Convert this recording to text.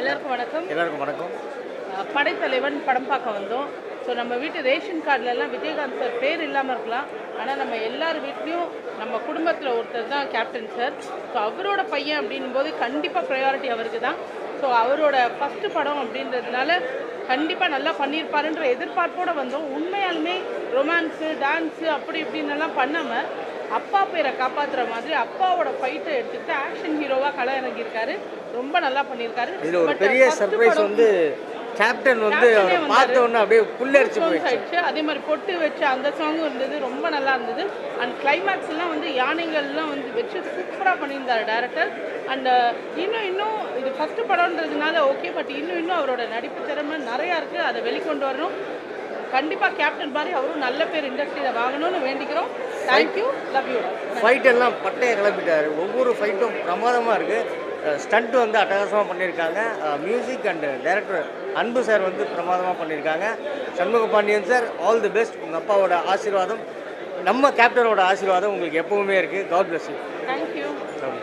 எல்லாருக்கும் வணக்கம். படைத்தலைவன் படம் பார்க்க வந்தோம். ஸோ நம்ம வீட்டு ரேஷன் கார்டிலலாம் விஜயகாந்த் சார் பேர் இல்லாமல் இருக்கலாம், ஆனால் நம்ம எல்லார் வீட்லேயும் நம்ம குடும்பத்தில் ஒருத்தர் தான் கேப்டன் சார். ஸோ அவரோட பையன் அப்படின்போது கண்டிப்பாக ப்ரையாரிட்டி அவருக்கு தான். ஸோ அவரோட ஃபஸ்ட்டு படம் அப்படின்றதுனால கண்டிப்பாக நல்லா பண்ணியிருப்பாருன்ற எதிர்பார்ப்போடு வந்தோம். உண்மையாலுமே ரொமான்ஸு டான்ஸு அப்படி இப்படின்னெல்லாம் பண்ணாமல் அப்பா பேரை காப்பாற்றுற மாதிரி அப்பாவோட ஃபைட்டை எடுத்துக்கிட்டு ஆக்ஷன் ஹீரோவாக களை இறங்கியிருக்காரு. ரொம்ப நல்லா பண்ணியிருக்காரு. இதில் ஒரு பெரிய சர்ப்ரைஸ் வந்து கேப்டன் வந்து அவரை பார்த்த உடனே அப்படியே புல்லரிச்சு போயிடுச்சு. அதே மாதிரி பொட்டு வச்ச அந்த சாங்கும் இருந்தது, ரொம்ப நல்லா இருந்தது. அண்ட் கிளைமேக்ஸ் எல்லாம் வந்து யானைகள்லாம் வந்து வச்சு சூப்பராக பண்ணியிருந்தார் டேரக்டர். அண்ட் இன்னும் இது ஃபஸ்ட்டு படம்ன்றதுனால ஓகே, பட் இன்னும் அவரோட நடிப்பு திறமை நிறையா இருக்குது, அதை வெளிக்கொண்டு வரணும். கண்டிப்பாக கேப்டன் மாதிரி அவரும் நல்ல பேர் இண்டஸ்ட்ரியில் வாங்கணும்னு வேண்டிக்கிறோம். Thank you, love you. ஃபைட் எல்லாம் பட்டையை கிளப்பிட்டாரு. ஒவ்வொரு ஃபைட்டும் பிரமாதமாக இருக்குது. ஸ்டண்ட் வந்து அட்டகாசமாக பண்ணியிருக்காங்க. Music and director Anbu sir வந்து பிரமாதமாக பண்ணியிருக்காங்க. Shanmuga Pandian sir, all the best. உங்கள் அப்பாவோட ஆசீர்வாதம், நம்ம கேப்டனோட ஆசீர்வாதம் உங்களுக்கு எப்பவுமே இருக்குது. God bless you.